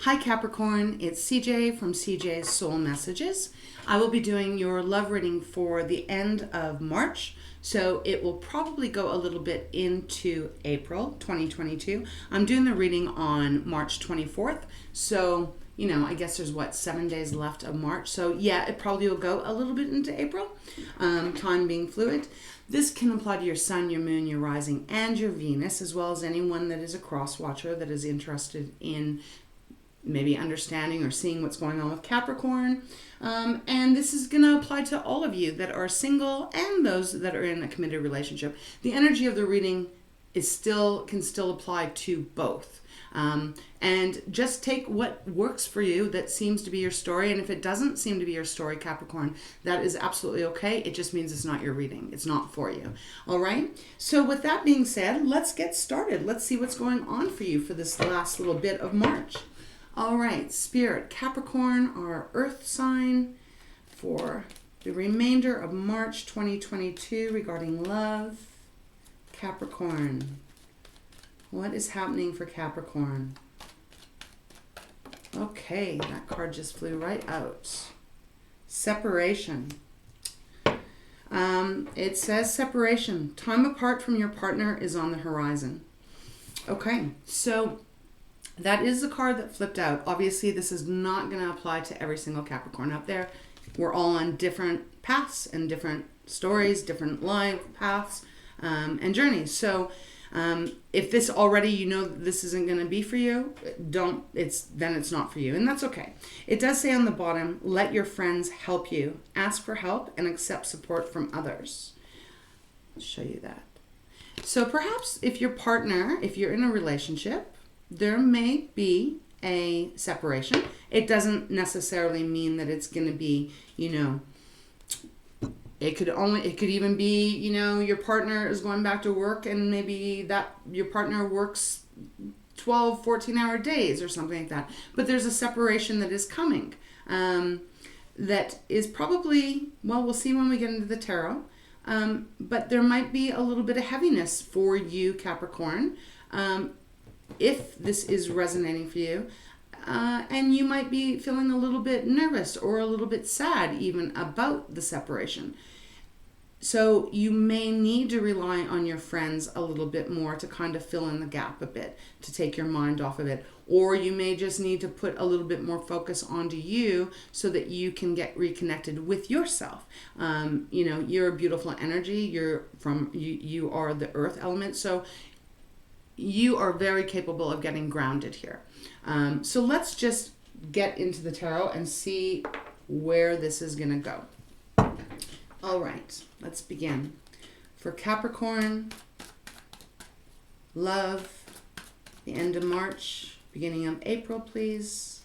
Hi Capricorn, it's CJ from CJ's Soul Messages. I will be doing your love reading for the end of March, so it will probably go a little bit into April 2022. I'm doing the reading on March 24th, so I guess there's 7 days left of March. So yeah, it probably will go a little bit into April, time being fluid. This can apply to your sun, your moon, your rising, and your Venus, as well as anyone that is a cross watcher that is interested in maybe understanding or seeing what's going on with Capricorn. And this is going to apply to all of you that are single and those that are in a committed relationship. The energy of the reading can still apply to both. And just take what works for you that seems to be your story. And if it doesn't seem to be your story, Capricorn, that is absolutely okay. It just means it's not your reading. It's not for you. All right. So with that being said, let's get started. Let's see what's going on for you for this last little bit of March. All right, Spirit, Capricorn, our earth sign for the remainder of March 2022 regarding love. Capricorn, what is happening for Capricorn? Okay, that card just flew right out. Separation. It says separation. Time apart from your partner is on the horizon. Okay, so that is the card that flipped out. Obviously, this is not going to apply to every single Capricorn out there. We're all on different paths and different stories, different life paths and journeys. So if this already, this isn't going to be for you, then it's not for you. And that's okay. It does say on the bottom, let your friends help you. Ask for help and accept support from others. I'll show you that. So perhaps if you're in a relationship, there may be a separation. It doesn't necessarily mean that it's going to be, it could even be, your partner is going back to work and maybe that your partner works 12, 14-hour days or something like that. But there's a separation that is coming. That is probably, we'll see when we get into the tarot. But there might be a little bit of heaviness for you, Capricorn. If this is resonating for you, and you might be feeling a little bit nervous or a little bit sad even about the separation. So you may need to rely on your friends a little bit more to kind of fill in the gap a bit, to take your mind off of it. Or you may just need to put a little bit more focus onto you so that you can get reconnected with yourself. You're a beautiful energy. You are the earth element. So you are very capable of getting grounded here. So let's just get into the tarot and see where this is going to go. All right, let's begin. For Capricorn, love, the end of March, beginning of April, please.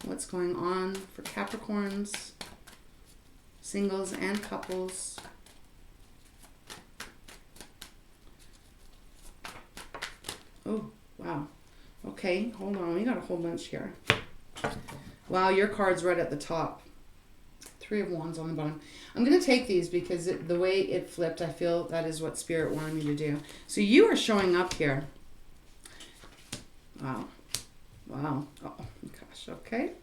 What's going on for Capricorns, singles and couples? Oh, wow. Okay, hold on. We got a whole bunch here. Wow, your card's right at the top. 3 of Wands on the bottom. I'm going to take these because the way it flipped, I feel that is what Spirit wanted me to do. So you are showing up here. Wow. Wow. Oh, gosh. Okay.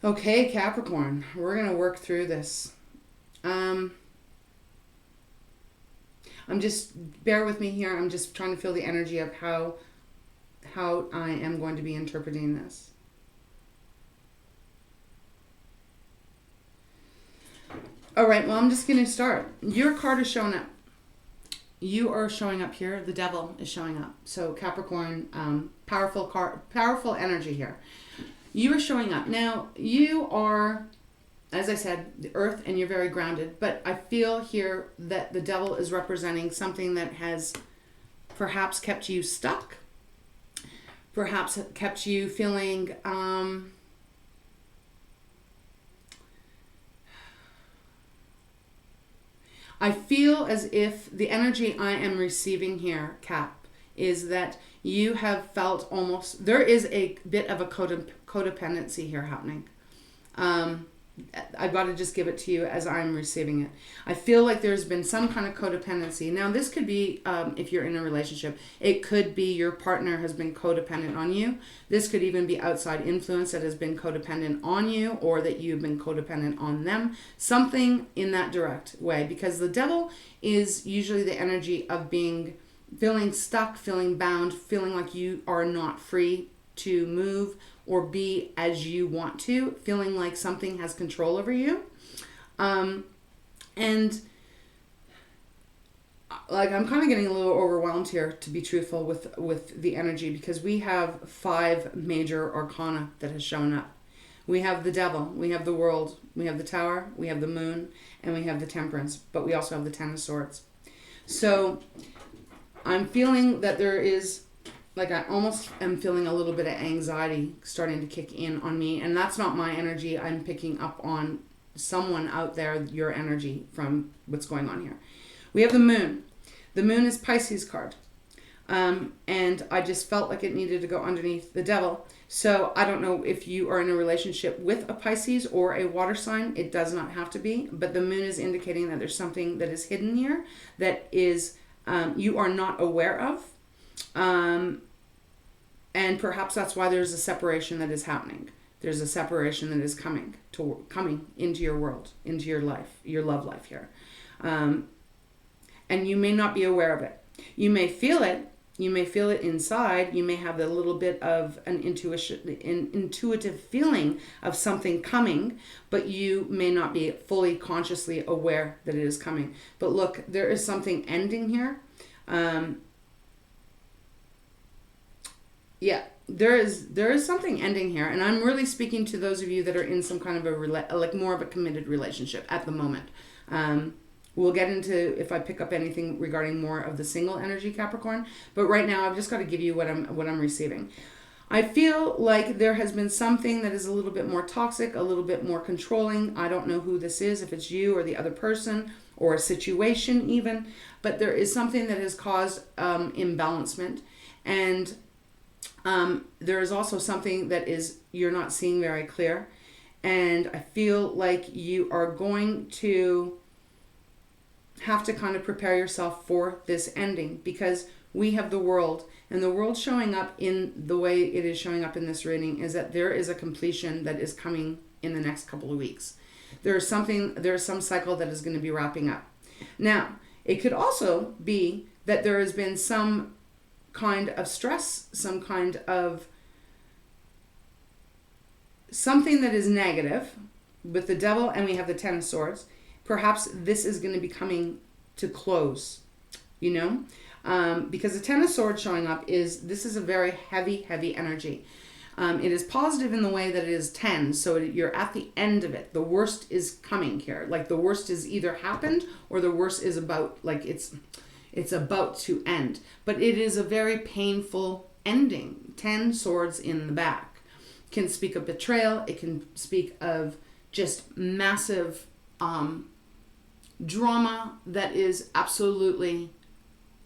Okay, Capricorn, we're going to work through this. Bear with me here. I'm just trying to feel the energy of how I am going to be interpreting this. All right, well, I'm just going to start. Your card is showing up. You are showing up here. The devil is showing up. So Capricorn, powerful energy here. You are showing up. Now, you are, as I said, the earth, and you're very grounded. But I feel here that the devil is representing something that has perhaps kept you stuck. Perhaps kept you feeling I feel as if the energy I am receiving here, Cap, is that you have felt almost, there is a bit of a codependency here happening. I've got to just give it to you as I'm receiving it. I feel like there's been some kind of codependency. Now, this could be, if you're in a relationship, it could be your partner has been codependent on you. This could even be outside influence that has been codependent on you, or that you've been codependent on them. Something in that direct way, because the devil is usually the energy of feeling stuck, feeling bound, feeling like you are not free to move or be as you want to, feeling like something has control over you. And like, I'm kind of getting a little overwhelmed here, to be truthful, with the energy, because we have 5 major arcana that has shown up. We have the devil, we have the world, we have the tower, we have the moon, and we have the temperance, but we also have the 10 of swords. So I'm feeling that there is, like, I almost am feeling a little bit of anxiety starting to kick in on me. And that's not my energy. I'm picking up on someone out there, your energy from what's going on here. We have the moon. The moon is Pisces card. And I just felt like it needed to go underneath the devil. So I don't know if you are in a relationship with a Pisces or a water sign. It does not have to be. But the moon is indicating that there's something that is hidden here that is you are not aware of. And perhaps that's why there's a separation that is happening. There's a separation that is coming into your world, into your life, your love life here. And you may not be aware of it. You may feel it. You may feel it inside. You may have a little bit of an intuitive feeling of something coming, but you may not be fully consciously aware that it is coming. But look, there is something ending here. Yeah, there is something ending here, and I'm really speaking to those of you that are in some kind of more of a committed relationship at the moment. We'll get into if I pick up anything regarding more of the single energy, Capricorn, but right now I've just got to give you what I'm receiving. I feel like there has been something that is a little bit more toxic, a little bit more controlling. I don't know who this is, if it's you or the other person or a situation even, but there is something that has caused imbalancement, and there is also something that is you're not seeing very clear, and I feel like you are going to have to kind of prepare yourself for this ending, because we have the world, and the world showing up in the way it is showing up in this reading is that there is a completion that is coming in the next couple of weeks. There's some cycle that is going to be wrapping up. Now, it could also be that there has been some kind of stress, some kind of something that is negative with the devil, and we have the 10 of swords. Perhaps this is going to be coming to close, because the 10 of swords showing up this is a very heavy energy. It is positive in the way that it is 10, so you're at the end of it. The worst is coming here. Like, the worst is either happened or the worst is about, like, it's about to end. But it is a very painful ending. 10 swords in the back. Can speak of betrayal. It can speak of just massive drama that is absolutely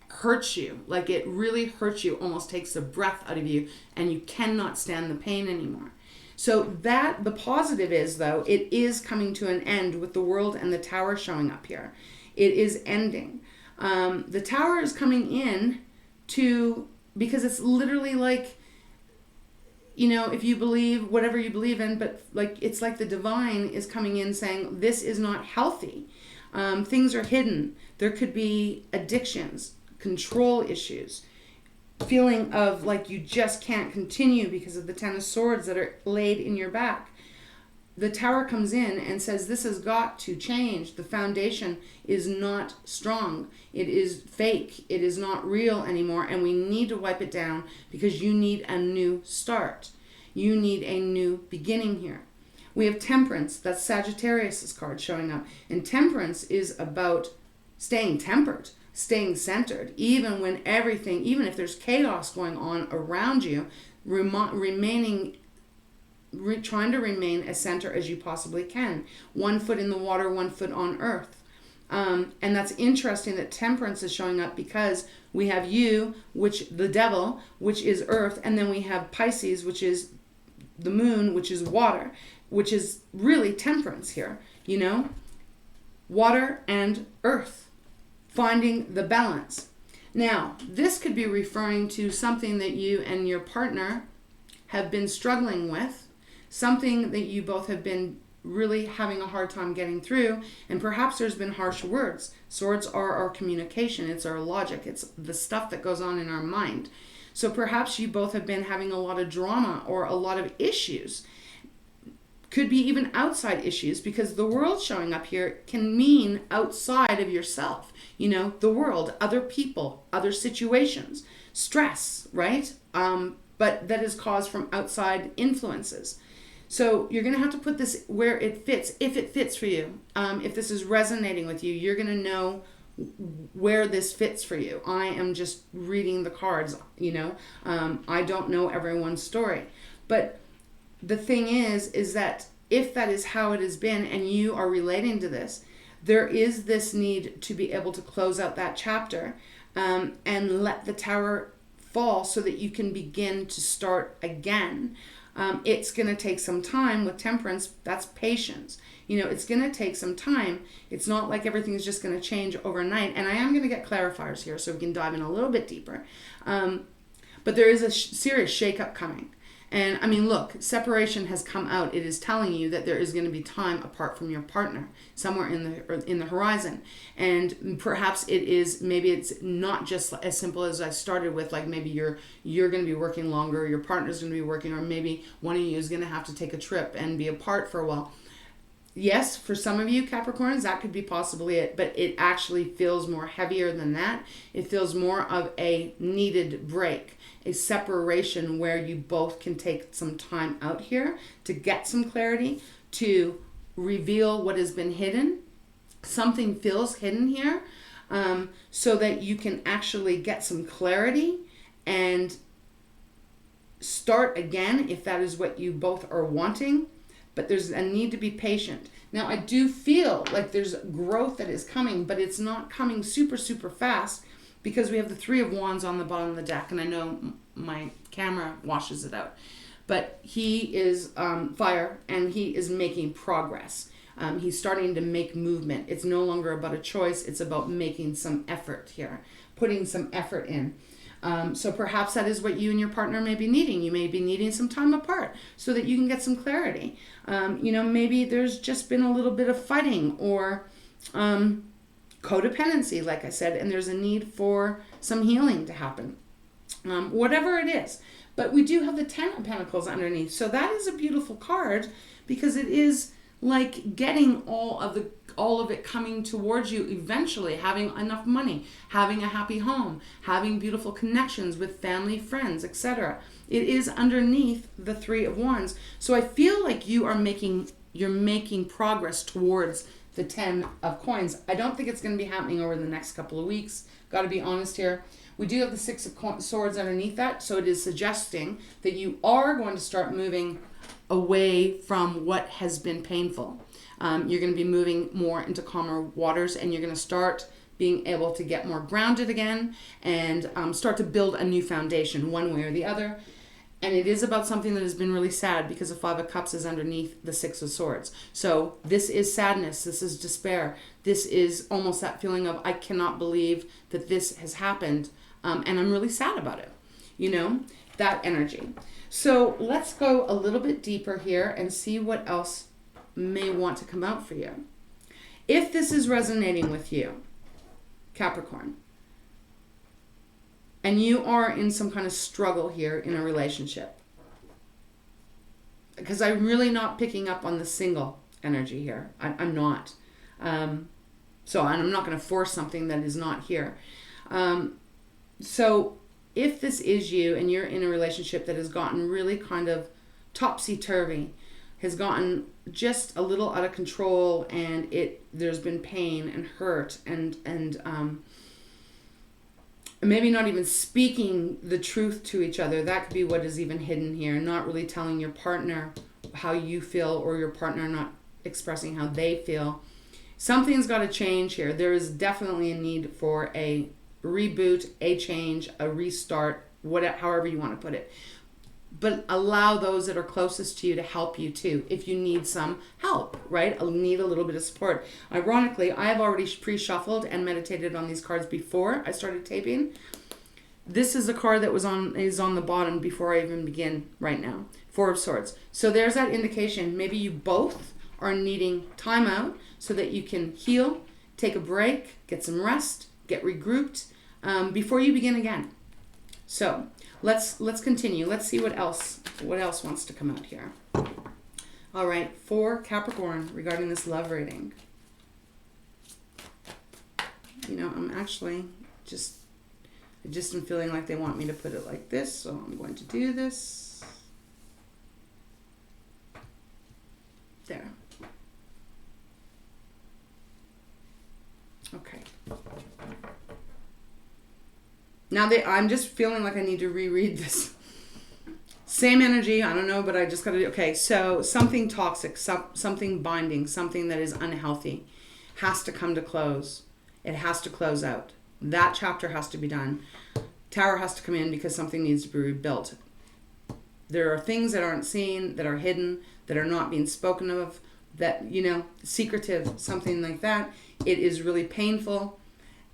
hurts you. Like, it really hurts you, almost takes the breath out of you, and you cannot stand the pain anymore. So that, the positive is, though, it is coming to an end with the world and the tower showing up here. It is ending. The tower is coming in because it's literally like, if you believe whatever you believe in, but like, it's like the divine is coming in saying, this is not healthy. Things are hidden. There could be addictions, control issues, feeling of like you just can't continue because of the 10 of swords that are laid in your back. The tower comes in and says, this has got to change. The foundation is not strong. It is fake. It is not real anymore. And we need to wipe it down because you need a new start. You need a new beginning here. We have temperance. That's Sagittarius's card showing up. And temperance is about staying tempered, staying centered, even if there's chaos going on around you, trying to remain as center as you possibly can. 1 foot in the water, 1 foot on earth. And that's interesting that temperance is showing up because we have you, the devil, which is earth, and then we have Pisces, which is the moon, which is water. which is really temperance here, you know, water and earth, finding the balance. Now, this could be referring to something that you and your partner have been struggling with, something that you both have been really having a hard time getting through, and perhaps there's been harsh words. Swords are our communication, it's our logic, it's the stuff that goes on in our mind. So perhaps you both have been having a lot of drama or a lot of issues. Could be even outside issues, because the world showing up here can mean outside of yourself. You know, the world, other people, other situations, stress, right? But that is caused from outside influences. So you're going to have to put this where it fits, if it fits for you. If this is resonating with you, you're going to know where this fits for you. I am just reading the cards, you know. I don't know everyone's story. But the thing is that if that is how it has been and you are relating to this, there is this need to be able to close out that chapter and let the tower fall so that you can begin to start again. It's going to take some time with temperance. That's patience. You know, it's going to take some time. It's not like everything's just going to change overnight. And I am going to get clarifiers here so we can dive in a little bit deeper. But there is a serious shakeup coming. And I mean, look, separation has come out. It is telling you that there is going to be time apart from your partner somewhere in the horizon. And perhaps it is, maybe it's not just as simple as I started with, like maybe you're going to be working longer, your partner's going to be working, or maybe one of you is going to have to take a trip and be apart for a while. Yes, for some of you Capricorns, that could be possibly it, but it actually feels more heavier than that. It feels more of a needed break, a separation where you both can take some time out here to get some clarity, to reveal what has been hidden. Something feels hidden here, so that you can actually get some clarity and start again if that is what you both are wanting. But there's a need to be patient. Now, I do feel like there's growth that is coming, but it's not coming super, super fast because we have the Three of Wands on the bottom of the deck, and I know my camera washes it out. But he is fire, and he is making progress. He's starting to make movement. It's no longer about a choice. It's about making some effort here, putting some effort in. So perhaps that is what you and your partner may be needing. You may be needing some time apart so that you can get some clarity. You know, maybe there's just been a little bit of fighting or codependency, like I said, and there's a need for some healing to happen. Whatever it is. But we do have the Ten of Pentacles underneath. So that is a beautiful card because it is like getting all of it coming towards you eventually, having enough money, having a happy home, having beautiful connections with family, friends, etc. It is underneath the Three of Wands. So I feel like you're making progress towards the 10 of Coins. I don't think it's going to be happening over the next couple of weeks. Got to be honest here. We do have the Six of Swords underneath that, so it is suggesting that you are going to start moving away from what has been painful. You're going to be moving more into calmer waters, and you're going to start being able to get more grounded again and start to build a new foundation one way or the other. And it is about something that has been really sad because the Five of Cups is underneath the Six of Swords. So this is sadness. This is despair. This is almost that feeling of, I cannot believe that this has happened. And I'm really sad about it. You know, that energy. So let's go a little bit deeper here and see what else may want to come out for you. If this is resonating with you, Capricorn, and you are in some kind of struggle here in a relationship, because I'm really not picking up on the single energy here. I'm not. So I'm not going to force something that is not here. So if this is you and you're in a relationship that has gotten really kind of topsy-turvy, has gotten just a little out of control, and there's been pain and hurt and maybe not even speaking the truth to each other. That could be what is even hidden here. Not really telling your partner how you feel, or your partner not expressing how they feel. Something's got to change here. There is definitely a need for a reboot, a change, a restart, however you want to put it. but allow those that are closest to you to help you too if you need some help, right? I'll need a little bit of support. Ironically, I have already pre-shuffled and meditated on these cards before I started taping. This is a card that is on the bottom before I even begin right now. Four of Swords. So there's that indication. Maybe you both are needing time out so that you can heal, take a break, get some rest, get regrouped before you begin again. So let's continue. Let's see what else wants to come out here. All right, for Capricorn regarding this love reading. You know, I'm actually I just am feeling like they want me to put it like this, so I'm going to do this. There. Okay. Now I'm just feeling like I need to reread this. Same energy, I don't know, but I just got to do, okay, so something toxic, something binding, something that is unhealthy has to come to close. It has to close out. That chapter has to be done. Tower has to come in because something needs to be rebuilt. There are things that aren't seen, that are hidden, that are not being spoken of, that, you know, secretive, something like that. It is really painful,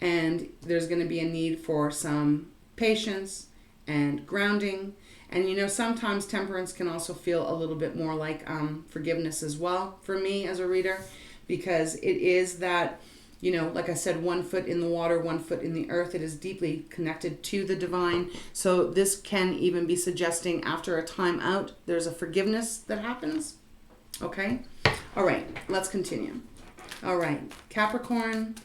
and there's going to be a need for some patience and grounding. And, you know, sometimes temperance can also feel a little bit more like forgiveness as well for me as a reader, because it is that, you know, like I said, 1 foot in the water, 1 foot in the earth. It is deeply connected to the divine. So this can even be suggesting after a time out, there's a forgiveness that happens. Okay. All right. Let's continue. All right. Capricorn,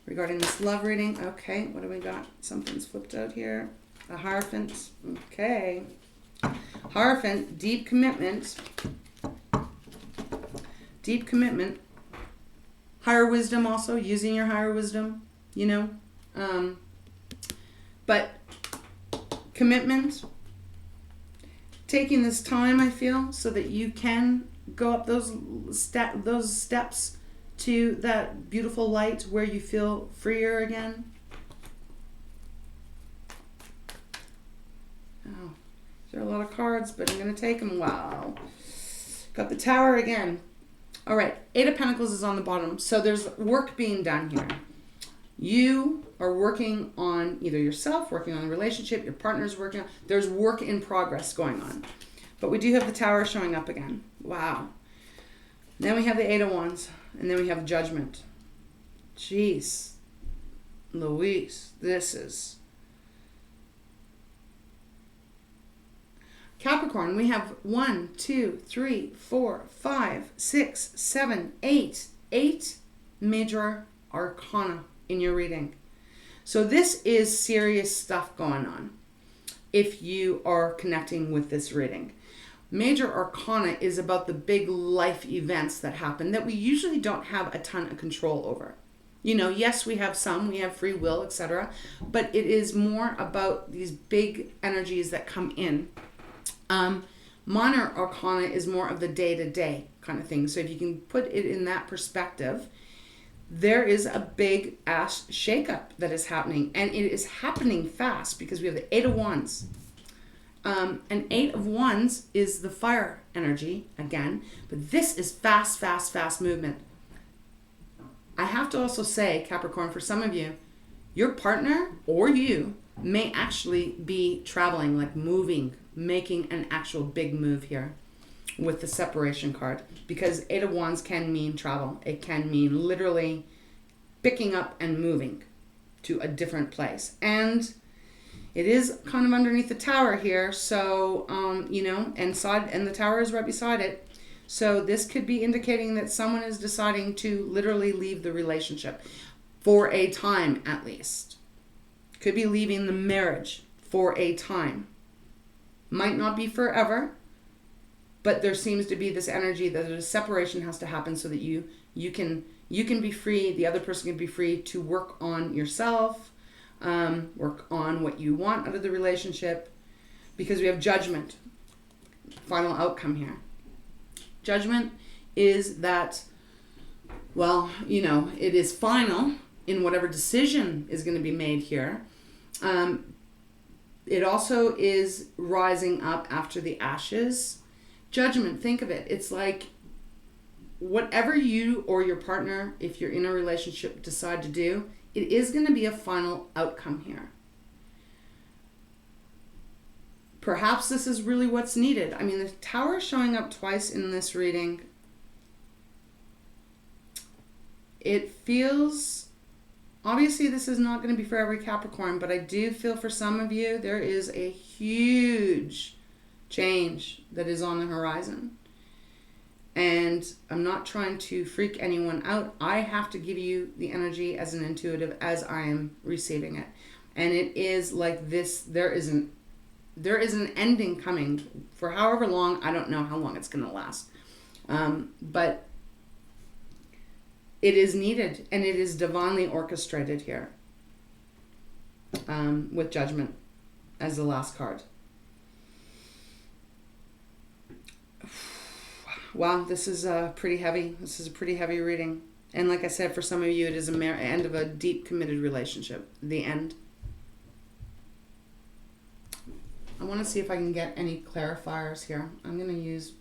regarding this love reading. Okay. What do we got? Something's flipped out here. A Hierophant. Okay. Hierophant, deep commitment. Deep commitment. Higher wisdom also, using your higher wisdom, you know. But commitment, taking this time, I feel, so that you can go up those steps to that beautiful light where you feel freer again. Oh, there are a lot of cards, but I'm going to take them. Wow. Got the Tower again. All right, 8 of Pentacles is on the bottom. So there's work being done here. You are working on either yourself, working on a relationship, your partner's working on, there's work in progress going on. But we do have the Tower showing up again. Wow. Then we have the 8 of Wands, and then we have Judgment. Jeez. Louise, this is... Capricorn, we have 1, 2, 3, 4, 5, 6, 7, 8. 8 major arcana in your reading. So this is serious stuff going on if you are connecting with this reading. Major arcana is about the big life events that happen that we usually don't have a ton of control over. You know, yes, we have some, we have free will, etc. But it is more about these big energies that come in. Minor arcana is more of the day-to-day kind of thing. So if you can put it in that perspective, there is a big ass shakeup that is happening, and it is happening fast because we have the 8 of Wands. And 8 of Wands is the fire energy again, but this is fast movement. I have to also say, Capricorn, for some of you, your partner or you may actually be traveling, like moving, making an actual big move here with the separation card, because 8 of Wands can mean travel. It can mean literally picking up and moving to a different place. And it is kind of underneath the Tower here, so, you know, and the Tower is right beside it. So this could be indicating that someone is deciding to literally leave the relationship for a time, at least. Could be leaving the marriage for a time. Might not be forever, but there seems to be this energy that a separation has to happen so that you can be free, the other person can be free to work on yourself, work on what you want out of the relationship, because we have Judgment, final outcome here. Judgment is that, well, you know, it is final in whatever decision is going to be made here. It also is rising up after the ashes. Judgment, think of it. It's like whatever you or your partner, if you're in a relationship, decide to do, it is going to be a final outcome here. Perhaps this is really what's needed. I mean, the Tower is showing up twice in this reading. It feels... Obviously, this is not going to be for every Capricorn, but I do feel for some of you, there is a huge change that is on the horizon. And I'm not trying to freak anyone out. I have to give you the energy as an intuitive as I am receiving it. And it is like this, there is an ending coming for however long. I don't know how long it's going to last. But it is needed, and it is divinely orchestrated here, with Judgment as the last card. Wow, this is pretty heavy. This is a pretty heavy reading. And like I said, for some of you, it is a end of a deep, committed relationship. The end. I want to see if I can get any clarifiers here. I'm going to use...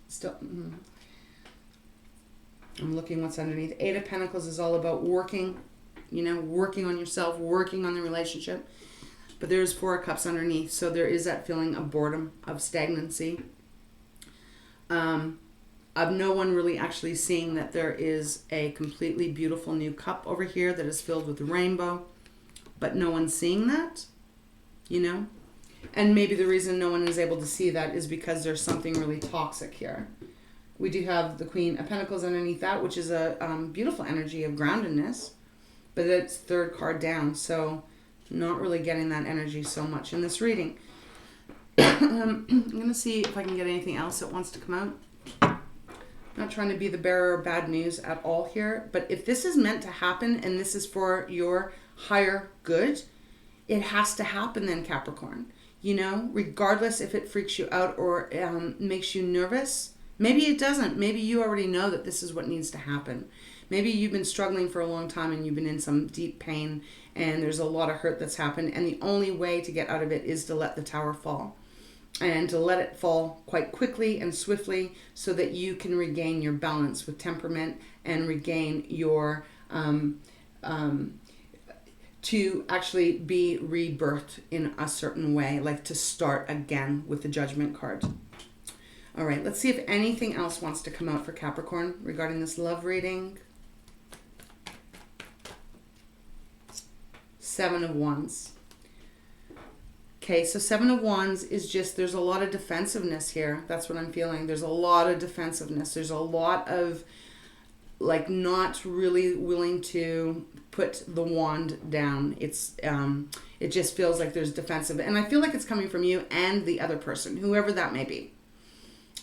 I'm looking what's underneath. Eight of Pentacles is all about working, working on yourself, working on the relationship. But there's Four of Cups underneath. So there is that feeling of boredom, of stagnancy. Of no one really actually seeing that there is a completely beautiful new cup over here that is filled with rainbow. But no one's seeing that, And maybe the reason no one is able to see that is because there's something really toxic here. We do have the Queen of Pentacles underneath that, which is a beautiful energy of groundedness. But it's third card down, so not really getting that energy so much in this reading. I'm going to see if I can get anything else that wants to come out. Not trying to be the bearer of bad news at all here. But if this is meant to happen and this is for your higher good, it has to happen then, Capricorn. Regardless if it freaks you out or makes you nervous. Maybe it doesn't. Maybe you already know that this is what needs to happen. Maybe you've been struggling for a long time and you've been in some deep pain and there's a lot of hurt that's happened. And the only way to get out of it is to let the Tower fall. And to let it fall quite quickly and swiftly so that you can regain your balance with temperament and regain your... to actually be rebirthed in a certain way, like to start again with the Judgment card. All right, let's see if anything else wants to come out for Capricorn regarding this love reading. Seven of Wands. Okay, so Seven of Wands is just, there's a lot of defensiveness here. That's what I'm feeling. There's a lot of defensiveness. There's a lot of, like, not really willing to put the wand down. It's, it just feels like there's defensive. And I feel like it's coming from you and the other person, whoever that may be.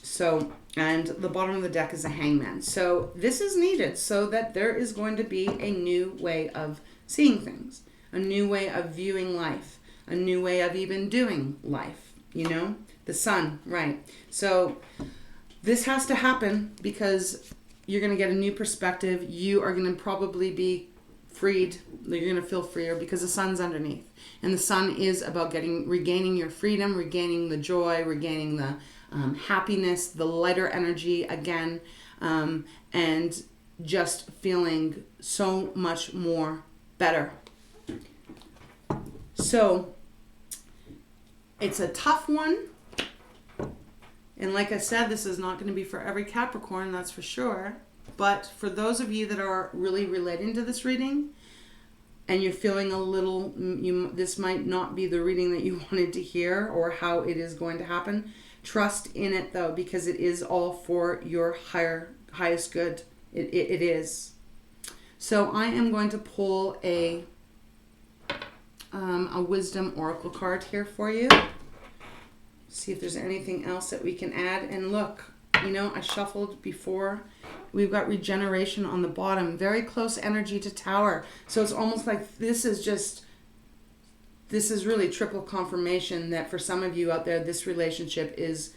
So, and the bottom of the deck is a Hangman. So this is needed so that there is going to be a new way of seeing things, a new way of viewing life, a new way of even doing life, the Sun, right? So this has to happen because you're going to get a new perspective. You are going to probably be freed. You're going to feel freer because the Sun's underneath. And the Sun is about regaining your freedom, regaining the joy, regaining the happiness, the lighter energy again, and just feeling so much more better. So it's a tough one. And like I said, this is not going to be for every Capricorn, that's for sure. But for those of you that are really relating to this reading, and you're feeling a little, this might not be the reading that you wanted to hear or how it is going to happen. Trust in it though, because it is all for your highest good. It is. So I am going to pull a wisdom oracle card here for you. See if there's anything else that we can add. And look, I shuffled before. We've got regeneration on the bottom. Very close energy to Tower. So it's almost like this is really triple confirmation that for some of you out there, this relationship is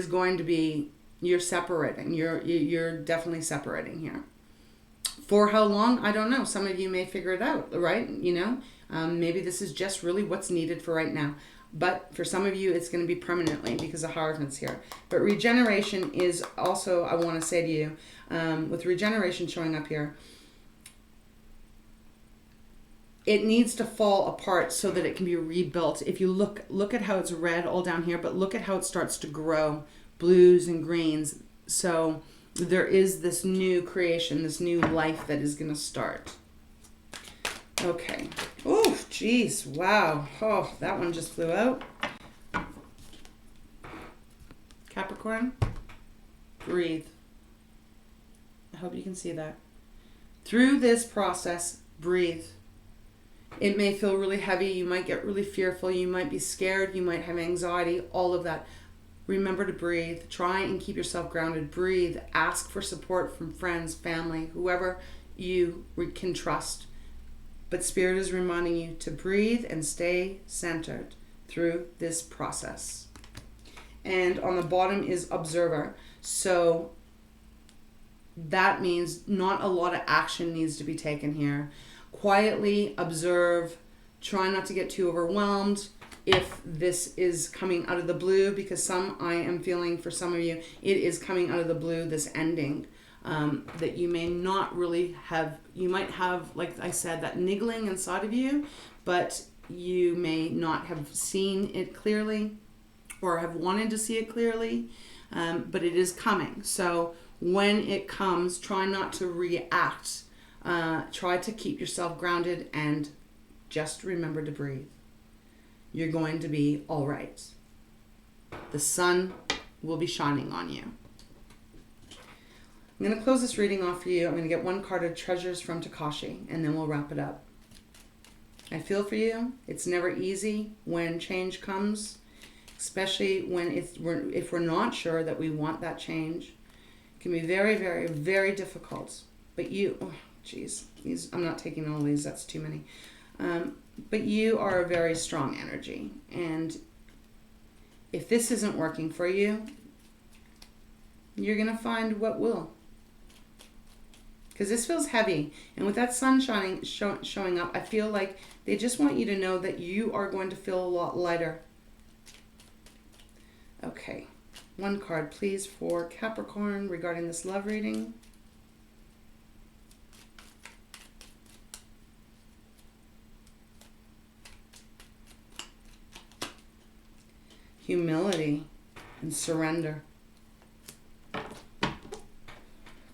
going to be, you're separating. You're definitely separating here. For how long? I don't know. Some of you may figure it out, right? Maybe this is just really what's needed for right now. But for some of you, it's going to be permanently because the Hierophant's here. But regeneration is also, I want to say to you, with regeneration showing up here, it needs to fall apart so that it can be rebuilt. If you look at how it's red all down here, but look at how it starts to grow, blues and greens. So there is this new creation, this new life that is going to start. Okay. Oh, geez. Wow. Oh, that one just flew out. Capricorn, breathe. I hope you can see that. Through this process, breathe. It may feel really heavy. You might get really fearful. You might be scared. You might have anxiety, all of that. Remember to breathe. Try and keep yourself grounded. Breathe. Ask for support from friends, family, whoever you can trust. But Spirit is reminding you to breathe and stay centered through this process. And on the bottom is observer. So that means not a lot of action needs to be taken here. Quietly observe. Try not to get too overwhelmed if this is coming out of the blue, because I am feeling for some of you, it is coming out of the blue, this ending. That you may not really have, you might have, like I said, that niggling inside of you, but you may not have seen it clearly or have wanted to see it clearly, but it is coming. So when it comes, try not to react. Try to keep yourself grounded and just remember to breathe. You're going to be all right. The sun will be shining on you. I'm going to close this reading off for you. I'm going to get one card of Treasures from Tikashi, and then we'll wrap it up. I feel for you. It's never easy when change comes, especially when if we're not sure that we want that change. It can be very, very, very difficult. But you, I'm not taking all these. That's too many. But you are a very strong energy. And if this isn't working for you, you're going to find what will. Because this feels heavy. And with that sun showing up, I feel like they just want you to know that you are going to feel a lot lighter. Okay. One card, please, for Capricorn regarding this love reading. Humility and surrender.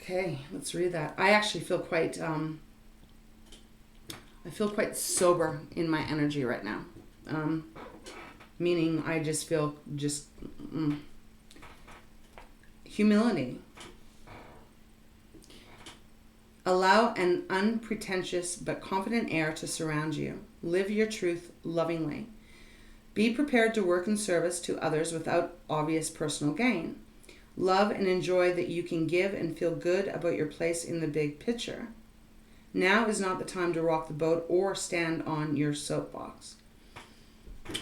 Okay, let's read that. I actually feel quite sober in my energy right now. Meaning I just feel humility. Allow an unpretentious but confident air to surround you. Live your truth lovingly. Be prepared to work in service to others without obvious personal gain. Love and enjoy that you can give and feel good about your place in the big picture. Now is not the time to rock the boat or stand on your soapbox.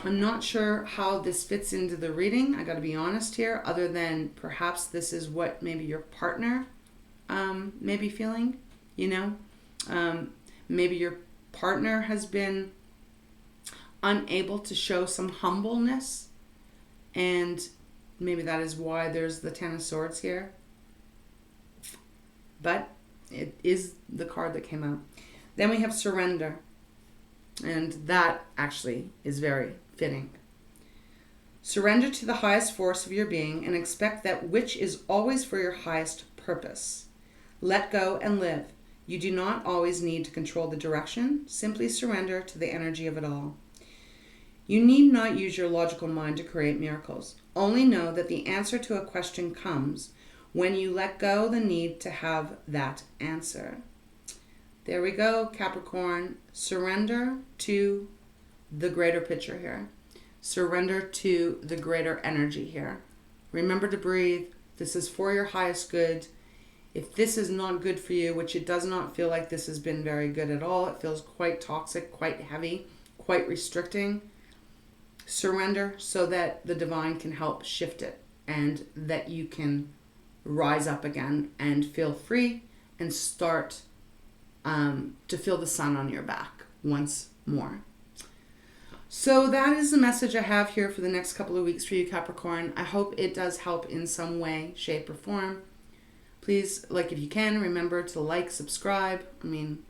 I'm not sure how this fits into the reading. I got to be honest here, other than perhaps this is what maybe your partner may be feeling, maybe your partner has been unable to show some humbleness, and maybe that is why there's the Ten of Swords here. But it is the card that came out. Then we have surrender. And that actually is very fitting. Surrender to the highest force of your being and expect that which is always for your highest purpose. Let go and live. You do not always need to control the direction. Simply surrender to the energy of it all. You need not use your logical mind to create miracles. Only know that the answer to a question comes when you let go the need to have that answer. There we go, Capricorn. Surrender to the greater picture here. Surrender to the greater energy here. Remember to breathe. This is for your highest good. If this is not good for you, which it does not feel like this has been very good at all, it feels quite toxic, quite heavy, quite restricting. Surrender so that the divine can help shift it and that you can rise up again and feel free and start to feel the sun on your back once more. So that is the message I have here for the next couple of weeks for you, Capricorn. I hope it does help in some way, shape, or form. Please, if you can, remember to like, subscribe. I mean,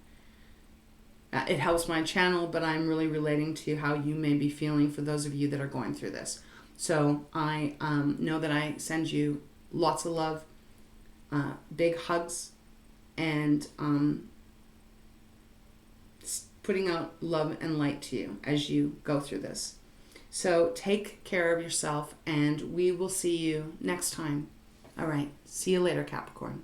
it helps my channel, but I'm really relating to how you may be feeling for those of you that are going through this. So I know that I send you lots of love, big hugs, and putting out love and light to you as you go through this. So take care of yourself, and we will see you next time. All right. See you later, Capricorn.